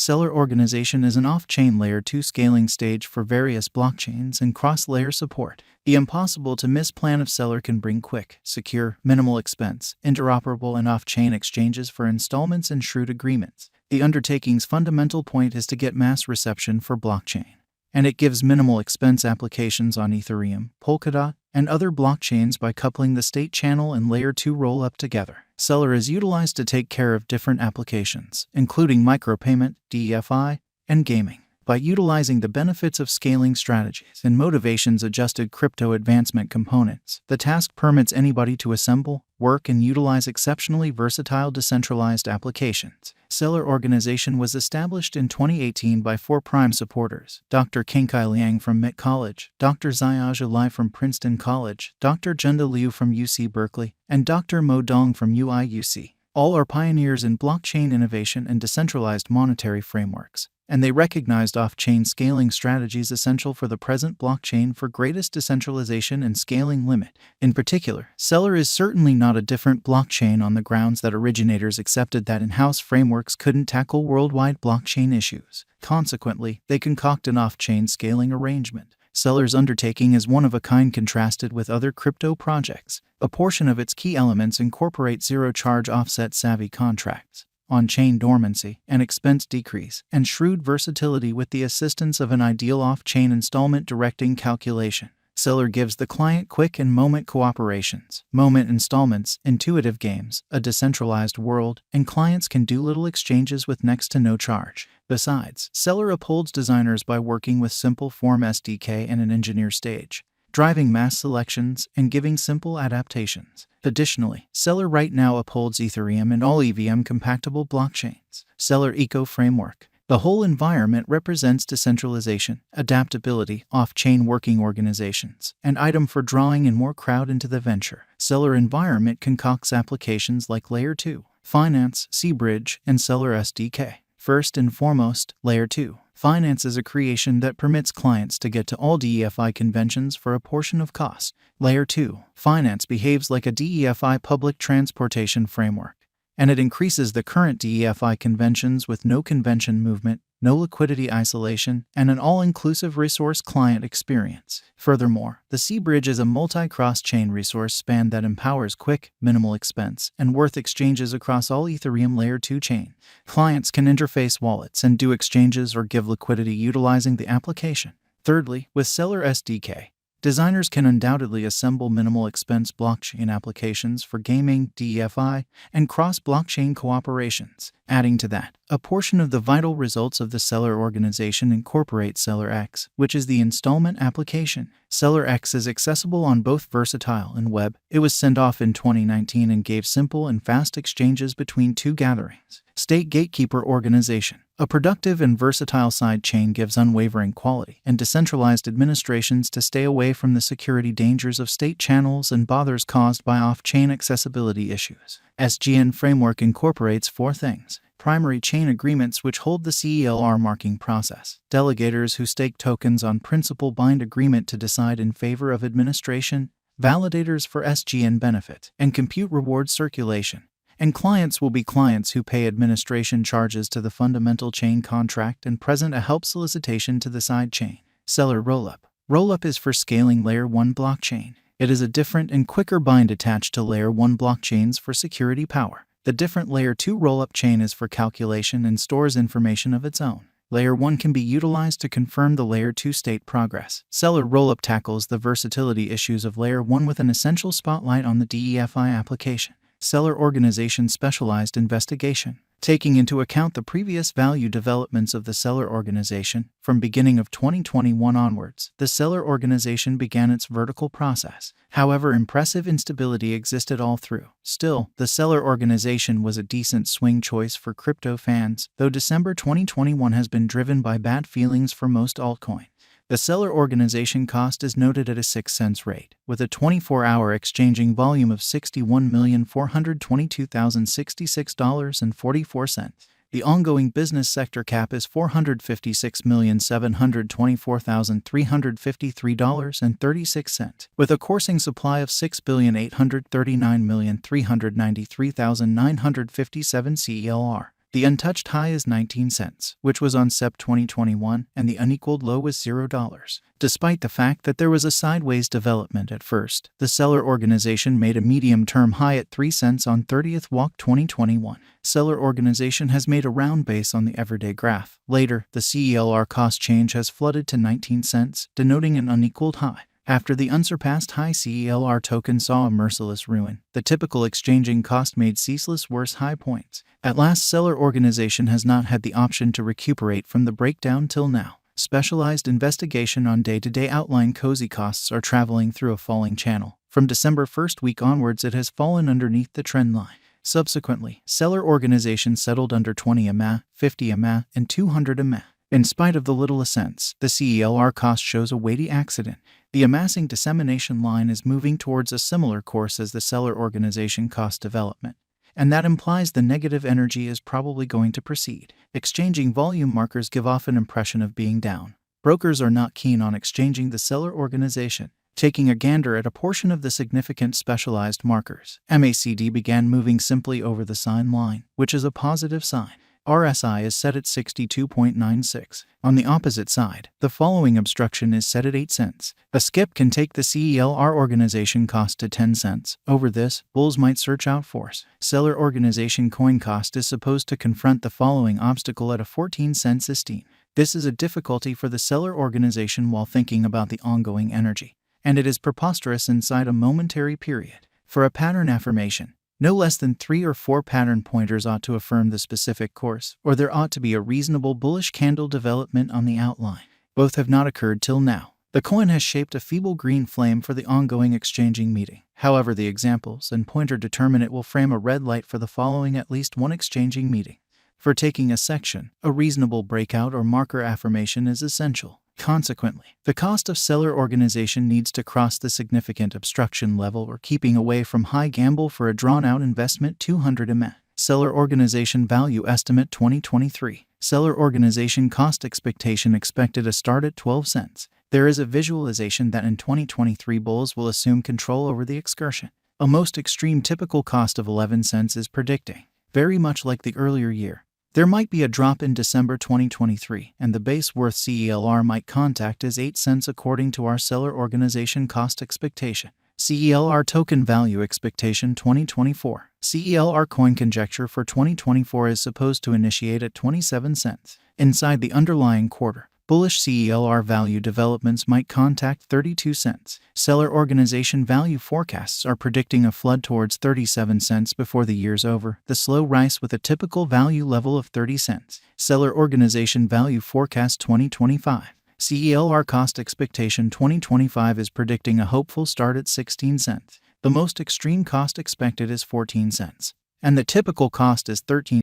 Celr organization is an off-chain Layer 2 scaling stage for various blockchains and cross-layer support. The impossible-to-miss plan of Celer can bring quick, secure, minimal expense, interoperable and off-chain exchanges for installments and shrewd agreements. The undertaking's fundamental point is to get mass reception for blockchain, and it gives minimal expense applications on Ethereum, Polkadot, and other blockchains by coupling the state channel and Layer 2 roll-up together. Celer is utilized to take care of different applications, including micropayment, DeFi, and gaming. By utilizing the benefits of scaling strategies and motivations-adjusted crypto advancement components, the task permits anybody to assemble, work, and utilize exceptionally versatile decentralized applications. Celer organization was established in 2018 by 4 prime supporters: Dr. Qingkai Liang from MIT College, Dr. Xiaozhi Lai from Princeton College, Dr. Junda Liu from UC Berkeley, and Dr. Mo Dong from UIUC. All are pioneers in blockchain innovation and decentralized monetary frameworks, and they recognized off-chain scaling strategies essential for the present blockchain for greatest decentralization and scaling limit. In particular, Celer is certainly not a different blockchain on the grounds that originators accepted that in-house frameworks couldn't tackle worldwide blockchain issues. Consequently, they concoct an off-chain scaling arrangement. Celer's undertaking is one of a kind contrasted with other crypto projects. A portion of its key elements incorporate zero-charge offset-savvy contracts, on-chain dormancy, and expense decrease, and shrewd versatility with the assistance of an ideal off-chain installment directing calculation. Celer gives the client quick and moment cooperations, moment installments, intuitive games, a decentralized world, and clients can do little exchanges with next to no charge. Besides, Celer upholds designers by working with simple form SDK and an engineer stage, driving mass selections and giving simple adaptations. Additionally, Celer right now upholds Ethereum and all EVM-compatible blockchains. Celer Eco Framework. The whole environment represents decentralization, adaptability, off-chain working organizations, and item for drawing in more crowd into the venture. Celer environment concocts applications like Layer 2, Finance, Cbridge, and Celer SDK. First and foremost, Layer 2. Finance is a creation that permits clients to get to all DeFi conventions for a portion of cost. Layer 2. Finance behaves like a DeFi public transportation framework, and it increases the current DeFi conventions with no convention movement, no liquidity isolation, and an all-inclusive resource client experience. Furthermore, the Cbridge is a multi-cross-chain resource span that empowers quick, minimal expense, and worth exchanges across all Ethereum Layer 2 chain. Clients can interface wallets and do exchanges or give liquidity utilizing the application. Thirdly, with Celer SDK, designers can undoubtedly assemble minimal expense blockchain applications for gaming, DeFi, and cross-blockchain cooperations. Adding to that, a portion of the vital results of the Celer organization incorporate Celer X, which is the installment application. Celer X is accessible on both versatile and web. It was sent off in 2019 and gave simple and fast exchanges between 2 gatherings. State Gatekeeper Organization. A productive and versatile sidechain gives unwavering quality and decentralized administrations to stay away from the security dangers of state channels and bothers caused by off-chain accessibility issues. SGN framework incorporates 4 things: primary chain agreements which hold the CELR marking process, delegators who stake tokens on principal bind agreement to decide in favor of administration, validators for SGN benefit, and compute reward circulation. And clients will be clients who pay administration charges to the fundamental chain contract and present a help solicitation to the side chain. Celer Rollup. Rollup is for scaling Layer 1 blockchain. It is a different and quicker bind attached to Layer 1 blockchains for security power. The different Layer 2 rollup chain is for calculation and stores information of its own. Layer 1 can be utilized to confirm the Layer 2 state progress. Celer Rollup tackles the versatility issues of Layer 1 with an essential spotlight on the DeFi application. Celer Organization Specialized Investigation. Taking into account the previous value developments of the Celer organization, from beginning of 2021 onwards, the Celer organization began its vertical process. However, impressive instability existed all through. Still, the Celer organization was a decent swing choice for crypto fans, though December 2021 has been driven by bad feelings for most altcoins. The Celer organization cost is noted at a 6 cents rate, with a 24-hour exchanging volume of $61,422,066.44. The ongoing business sector cap is $456,724,353.36, with a coursing supply of 6,839,393,957 celr. The untouched high is 19 cents, which was on SEP 2021, and the unequaled low was $0. Despite the fact that there was a sideways development at first, the Celer organization made a medium-term high at 3 cents on 30th Walk 2021. Celer organization has made a round base on the everyday graph. Later, the CELR cost change has flooded to 19 cents, denoting an unequaled high. After the unsurpassed high, CELR token saw a merciless ruin. The typical exchanging cost made ceaseless worse high points. At last, Celer organization has not had the option to recuperate from the breakdown till now. Specialized investigation on day-to-day outline cozy costs are traveling through a falling channel. From December 1st week onwards, it has fallen underneath the trend line. Subsequently, Celer organization settled under 20 AMA, 50 AMA, and 200 AMA. In spite of the little ascents, the CELR cost shows a weighty accident. The amassing dissemination line is moving towards a similar course as the Celer organization cost development, and that implies the negative energy is probably going to proceed. Exchanging volume markers give off an impression of being down. Brokers are not keen on exchanging the Celer organization. Taking a gander at a portion of the significant specialized markers, MACD began moving simply over the sign line, which is a positive sign. RSI is set at 62.96. On the opposite side, the following obstruction is set at 8 cents. A skip can take the CELR organization cost to 10 cents. Over this, bulls might search out force. Celer organization coin cost is supposed to confront the following obstacle at a 14 cents esteem. This is a difficulty for the Celer organization while thinking about the ongoing energy, and it is preposterous inside a momentary period. For a pattern affirmation, no less than 3 or 4 pattern pointers ought to affirm the specific course, or there ought to be a reasonable bullish candle development on the outline. Both have not occurred till now. The coin has shaped a feeble green flame for the ongoing exchanging meeting. However, the examples and pointer determine it will frame a red light for the following at least one exchanging meeting. For taking a section, a reasonable breakout or marker affirmation is essential. Consequently, the cost of Celer organization needs to cross the significant obstruction level or keeping away from high gamble for a drawn-out investment 200 AMA. Celer organization value estimate 2023. Celer organization cost expectation expected to start at 12 cents. There is a visualization that in 2023 bulls will assume control over the excursion. A most extreme typical cost of 11 cents is predicting, very much like the earlier year. There might be a drop in December 2023, and the base worth CELR might contact as 8 cents according to our Celer organization cost expectation. CELR token value expectation 2024. CELR coin conjecture for 2024 is supposed to initiate at 27 cents. Inside the underlying quarter, bullish CELR value developments might contact 32 cents. Celer organization value forecasts are predicting a flood towards 37 cents before the year's over, the slow rise with a typical value level of 30 cents. Celer organization value forecast 2025. CELR cost expectation 2025 is predicting a hopeful start at 16 cents. The most extreme cost expected is 14 cents, and the typical cost is 13